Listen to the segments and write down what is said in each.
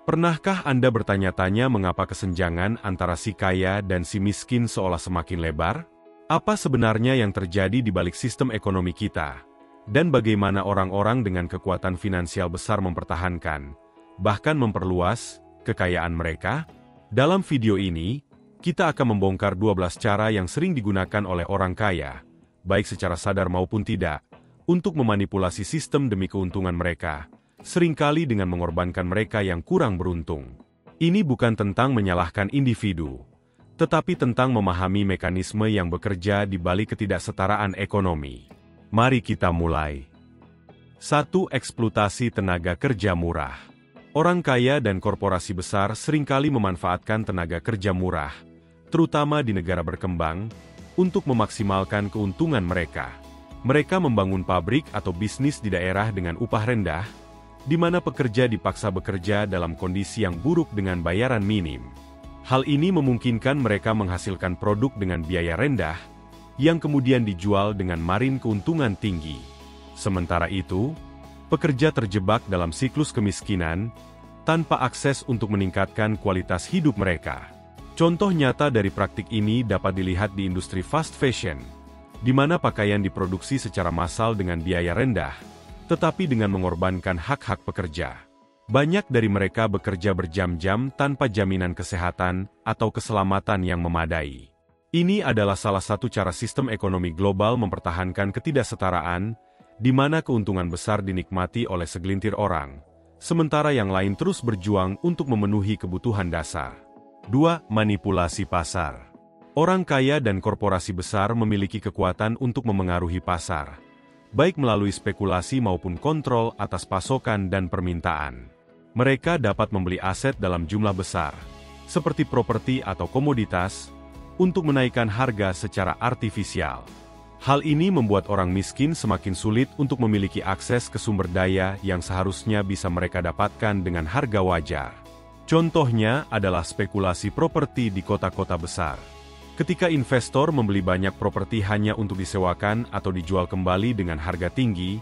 Pernahkah Anda bertanya-tanya mengapa kesenjangan antara si kaya dan si miskin seolah semakin lebar? Apa sebenarnya yang terjadi di balik sistem ekonomi kita? Dan bagaimana orang-orang dengan kekuatan finansial besar mempertahankan, bahkan memperluas, kekayaan mereka? Dalam video ini, kita akan membongkar 12 cara yang sering digunakan oleh orang kaya, baik secara sadar maupun tidak, untuk memanipulasi sistem demi keuntungan mereka, seringkali dengan mengorbankan mereka yang kurang beruntung. Ini bukan tentang menyalahkan individu, tetapi tentang memahami mekanisme yang bekerja di balik ketidaksetaraan ekonomi. Mari kita mulai. 1. Eksploitasi tenaga kerja murah. Orang kaya dan korporasi besar seringkali memanfaatkan tenaga kerja murah, terutama di negara berkembang, untuk memaksimalkan keuntungan mereka. Mereka membangun pabrik atau bisnis di daerah dengan upah rendah, di mana pekerja dipaksa bekerja dalam kondisi yang buruk dengan bayaran minim. Hal ini memungkinkan mereka menghasilkan produk dengan biaya rendah, yang kemudian dijual dengan margin keuntungan tinggi. Sementara itu, pekerja terjebak dalam siklus kemiskinan, tanpa akses untuk meningkatkan kualitas hidup mereka. Contoh nyata dari praktik ini dapat dilihat di industri fast fashion, di mana pakaian diproduksi secara massal dengan biaya rendah, tetapi dengan mengorbankan hak-hak pekerja. Banyak dari mereka bekerja berjam-jam tanpa jaminan kesehatan atau keselamatan yang memadai. Ini adalah salah satu cara sistem ekonomi global mempertahankan ketidaksetaraan, di mana keuntungan besar dinikmati oleh segelintir orang, sementara yang lain terus berjuang untuk memenuhi kebutuhan dasar. 2. Manipulasi pasar. Orang kaya dan korporasi besar memiliki kekuatan untuk memengaruhi pasar, baik melalui spekulasi maupun kontrol atas pasokan dan permintaan. Mereka dapat membeli aset dalam jumlah besar, seperti properti atau komoditas, untuk menaikkan harga secara artifisial. Hal ini membuat orang miskin semakin sulit untuk memiliki akses ke sumber daya yang seharusnya bisa mereka dapatkan dengan harga wajar. Contohnya adalah spekulasi properti di kota-kota besar. Ketika investor membeli banyak properti hanya untuk disewakan atau dijual kembali dengan harga tinggi,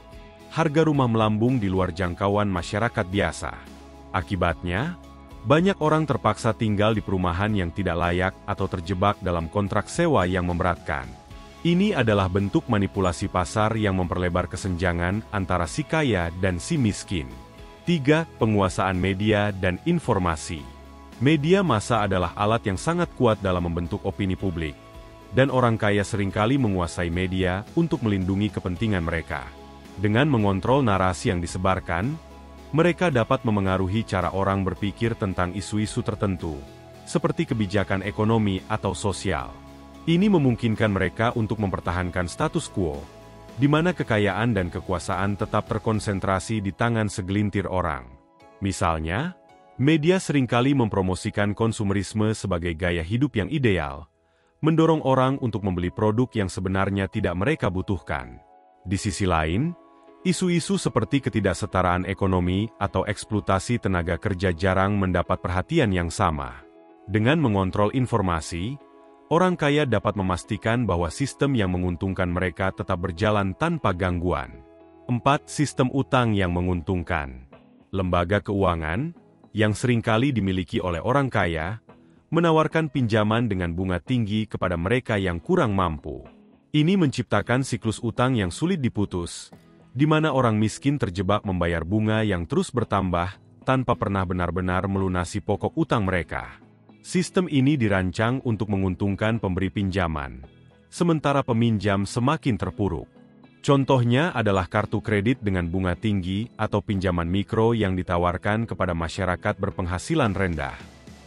harga rumah melambung di luar jangkauan masyarakat biasa. Akibatnya, banyak orang terpaksa tinggal di perumahan yang tidak layak atau terjebak dalam kontrak sewa yang memberatkan. Ini adalah bentuk manipulasi pasar yang memperlebar kesenjangan antara si kaya dan si miskin. 3. Penguasaan media dan informasi. Media massa adalah alat yang sangat kuat dalam membentuk opini publik, dan orang kaya seringkali menguasai media untuk melindungi kepentingan mereka. Dengan mengontrol narasi yang disebarkan, mereka dapat memengaruhi cara orang berpikir tentang isu-isu tertentu, seperti kebijakan ekonomi atau sosial. Ini memungkinkan mereka untuk mempertahankan status quo, di mana kekayaan dan kekuasaan tetap terkonsentrasi di tangan segelintir orang. Misalnya, media seringkali mempromosikan konsumerisme sebagai gaya hidup yang ideal, mendorong orang untuk membeli produk yang sebenarnya tidak mereka butuhkan. Di sisi lain, isu-isu seperti ketidaksetaraan ekonomi atau eksploitasi tenaga kerja jarang mendapat perhatian yang sama. Dengan mengontrol informasi, orang kaya dapat memastikan bahwa sistem yang menguntungkan mereka tetap berjalan tanpa gangguan. 4. Sistem utang yang menguntungkan. Lembaga keuangan, yang seringkali dimiliki oleh orang kaya, menawarkan pinjaman dengan bunga tinggi kepada mereka yang kurang mampu. Ini menciptakan siklus utang yang sulit diputus, di mana orang miskin terjebak membayar bunga yang terus bertambah tanpa pernah benar-benar melunasi pokok utang mereka. Sistem ini dirancang untuk menguntungkan pemberi pinjaman, sementara peminjam semakin terpuruk. Contohnya adalah kartu kredit dengan bunga tinggi atau pinjaman mikro yang ditawarkan kepada masyarakat berpenghasilan rendah.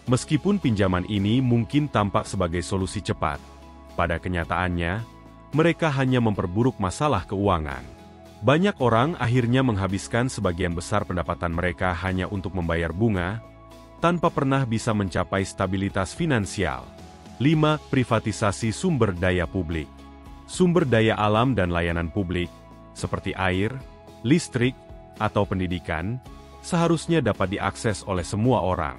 Meskipun pinjaman ini mungkin tampak sebagai solusi cepat, pada kenyataannya, mereka hanya memperburuk masalah keuangan. Banyak orang akhirnya menghabiskan sebagian besar pendapatan mereka hanya untuk membayar bunga, tanpa pernah bisa mencapai stabilitas finansial. 5. Privatisasi sumber daya publik. Sumber daya alam dan layanan publik, seperti air, listrik, atau pendidikan, seharusnya dapat diakses oleh semua orang.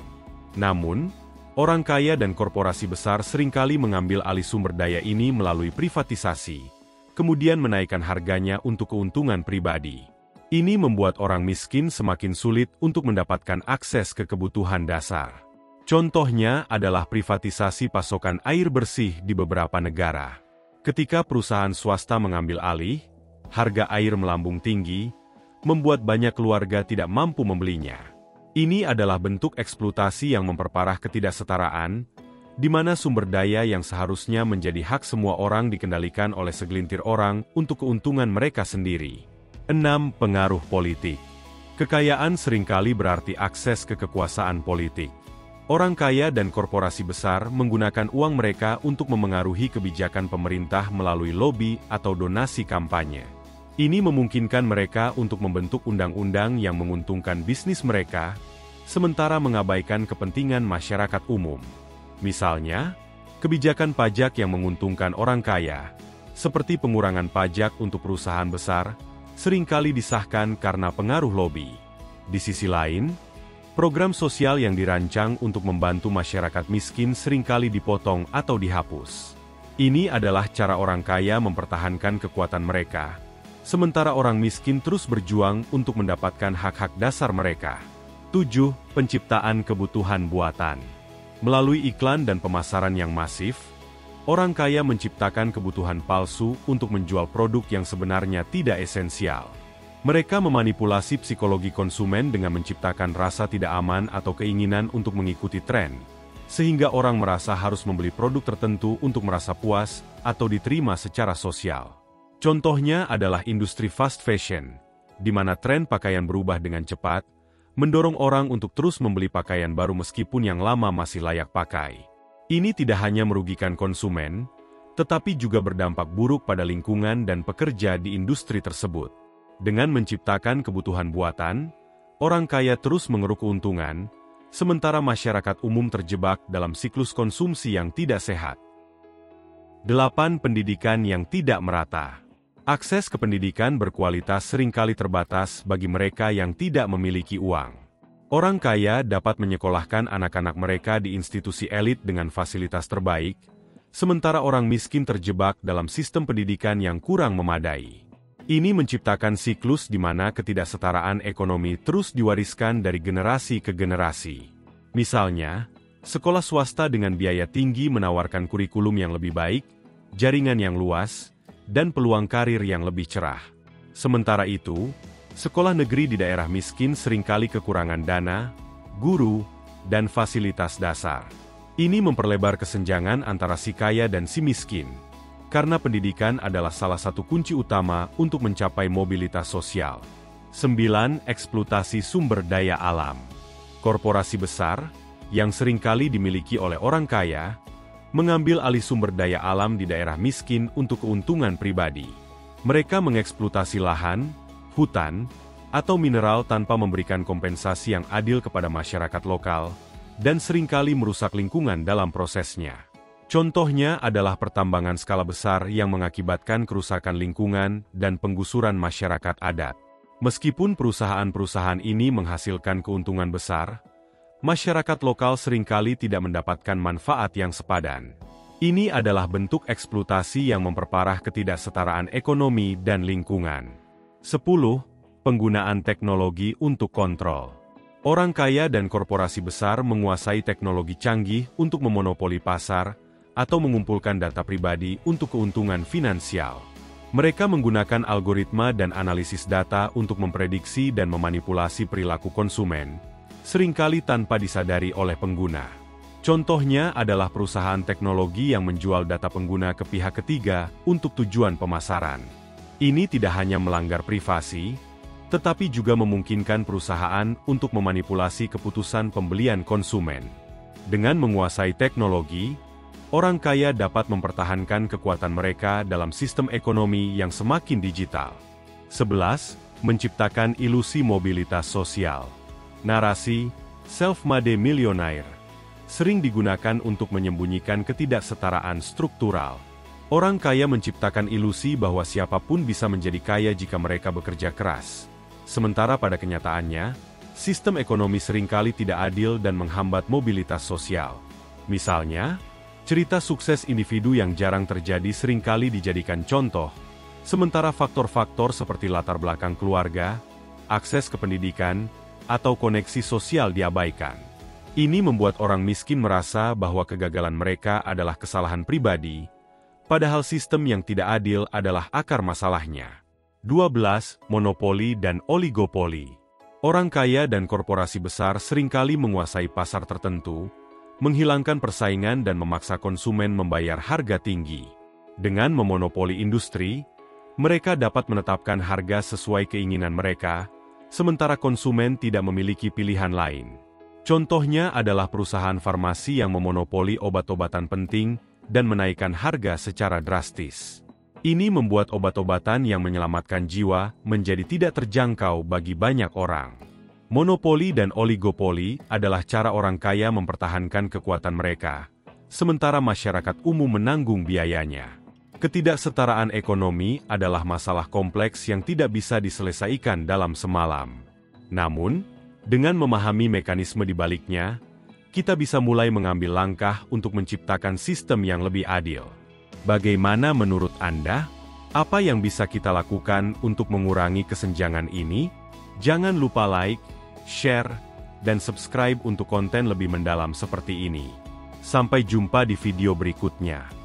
Namun, orang kaya dan korporasi besar seringkali mengambil alih sumber daya ini melalui privatisasi, kemudian menaikkan harganya untuk keuntungan pribadi. Ini membuat orang miskin semakin sulit untuk mendapatkan akses ke kebutuhan dasar. Contohnya adalah privatisasi pasokan air bersih di beberapa negara. Ketika perusahaan swasta mengambil alih, harga air melambung tinggi, membuat banyak keluarga tidak mampu membelinya. Ini adalah bentuk eksploitasi yang memperparah ketidaksetaraan, di mana sumber daya yang seharusnya menjadi hak semua orang dikendalikan oleh segelintir orang untuk keuntungan mereka sendiri. 6. Pengaruh politik. Kekayaan seringkali berarti akses ke kekuasaan politik. Orang kaya dan korporasi besar menggunakan uang mereka untuk memengaruhi kebijakan pemerintah melalui lobi atau donasi kampanye. Ini memungkinkan mereka untuk membentuk undang-undang yang menguntungkan bisnis mereka, sementara mengabaikan kepentingan masyarakat umum. Misalnya, kebijakan pajak yang menguntungkan orang kaya, seperti pengurangan pajak untuk perusahaan besar, seringkali disahkan karena pengaruh lobi. Di sisi lain, program sosial yang dirancang untuk membantu masyarakat miskin seringkali dipotong atau dihapus. Ini adalah cara orang kaya mempertahankan kekuatan mereka, sementara orang miskin terus berjuang untuk mendapatkan hak-hak dasar mereka. 7. Penciptaan kebutuhan buatan. Melalui iklan dan pemasaran yang masif, orang kaya menciptakan kebutuhan palsu untuk menjual produk yang sebenarnya tidak esensial. Mereka memanipulasi psikologi konsumen dengan menciptakan rasa tidak aman atau keinginan untuk mengikuti tren, sehingga orang merasa harus membeli produk tertentu untuk merasa puas atau diterima secara sosial. Contohnya adalah industri fast fashion, di mana tren pakaian berubah dengan cepat, mendorong orang untuk terus membeli pakaian baru meskipun yang lama masih layak pakai. Ini tidak hanya merugikan konsumen, tetapi juga berdampak buruk pada lingkungan dan pekerja di industri tersebut. Dengan menciptakan kebutuhan buatan, orang kaya terus mengeruk keuntungan, sementara masyarakat umum terjebak dalam siklus konsumsi yang tidak sehat. 8. Pendidikan yang tidak merata. Akses ke pendidikan berkualitas seringkali terbatas bagi mereka yang tidak memiliki uang. Orang kaya dapat menyekolahkan anak-anak mereka di institusi elit dengan fasilitas terbaik, sementara orang miskin terjebak dalam sistem pendidikan yang kurang memadai. Ini menciptakan siklus di mana ketidaksetaraan ekonomi terus diwariskan dari generasi ke generasi. Misalnya, sekolah swasta dengan biaya tinggi menawarkan kurikulum yang lebih baik, jaringan yang luas, dan peluang karir yang lebih cerah. Sementara itu, sekolah negeri di daerah miskin seringkali kekurangan dana, guru, dan fasilitas dasar. Ini memperlebar kesenjangan antara si kaya dan si miskin, karena pendidikan adalah salah satu kunci utama untuk mencapai mobilitas sosial. 9. Eksploitasi sumber daya alam. Korporasi besar, yang seringkali dimiliki oleh orang kaya, mengambil alih sumber daya alam di daerah miskin untuk keuntungan pribadi. Mereka mengeksploitasi lahan, hutan, atau mineral tanpa memberikan kompensasi yang adil kepada masyarakat lokal, dan seringkali merusak lingkungan dalam prosesnya. Contohnya adalah pertambangan skala besar yang mengakibatkan kerusakan lingkungan dan penggusuran masyarakat adat. Meskipun perusahaan-perusahaan ini menghasilkan keuntungan besar, masyarakat lokal seringkali tidak mendapatkan manfaat yang sepadan. Ini adalah bentuk eksploitasi yang memperparah ketidaksetaraan ekonomi dan lingkungan. 10. Penggunaan teknologi untuk kontrol. Orang kaya dan korporasi besar menguasai teknologi canggih untuk memonopoli pasar atau mengumpulkan data pribadi untuk keuntungan finansial. Mereka menggunakan algoritma dan analisis data untuk memprediksi dan memanipulasi perilaku konsumen, seringkali tanpa disadari oleh pengguna. Contohnya adalah perusahaan teknologi yang menjual data pengguna ke pihak ketiga untuk tujuan pemasaran. Ini tidak hanya melanggar privasi, tetapi juga memungkinkan perusahaan untuk memanipulasi keputusan pembelian konsumen. Dengan menguasai teknologi, orang kaya dapat mempertahankan kekuatan mereka dalam sistem ekonomi yang semakin digital. 11. Menciptakan ilusi mobilitas sosial. Narasi self-made millionaire sering digunakan untuk menyembunyikan ketidaksetaraan struktural. Orang kaya menciptakan ilusi bahwa siapapun bisa menjadi kaya jika mereka bekerja keras. Sementara pada kenyataannya, sistem ekonomi seringkali tidak adil dan menghambat mobilitas sosial. Misalnya, cerita sukses individu yang jarang terjadi seringkali dijadikan contoh, sementara faktor-faktor seperti latar belakang keluarga, akses ke pendidikan, atau koneksi sosial diabaikan. Ini membuat orang miskin merasa bahwa kegagalan mereka adalah kesalahan pribadi, padahal sistem yang tidak adil adalah akar masalahnya. 12. Monopoli dan oligopoli. Orang kaya dan korporasi besar seringkali menguasai pasar tertentu, menghilangkan persaingan dan memaksa konsumen membayar harga tinggi. Dengan memonopoli industri, mereka dapat menetapkan harga sesuai keinginan mereka, sementara konsumen tidak memiliki pilihan lain. Contohnya adalah perusahaan farmasi yang memonopoli obat-obatan penting dan menaikkan harga secara drastis. Ini membuat obat-obatan yang menyelamatkan jiwa menjadi tidak terjangkau bagi banyak orang. Monopoli dan oligopoli adalah cara orang kaya mempertahankan kekuatan mereka, sementara masyarakat umum menanggung biayanya. Ketidaksetaraan ekonomi adalah masalah kompleks yang tidak bisa diselesaikan dalam semalam. Namun, dengan memahami mekanisme di baliknya, kita bisa mulai mengambil langkah untuk menciptakan sistem yang lebih adil. Bagaimana menurut Anda? Apa yang bisa kita lakukan untuk mengurangi kesenjangan ini? Jangan lupa like, share, dan subscribe untuk konten lebih mendalam seperti ini. Sampai jumpa di video berikutnya.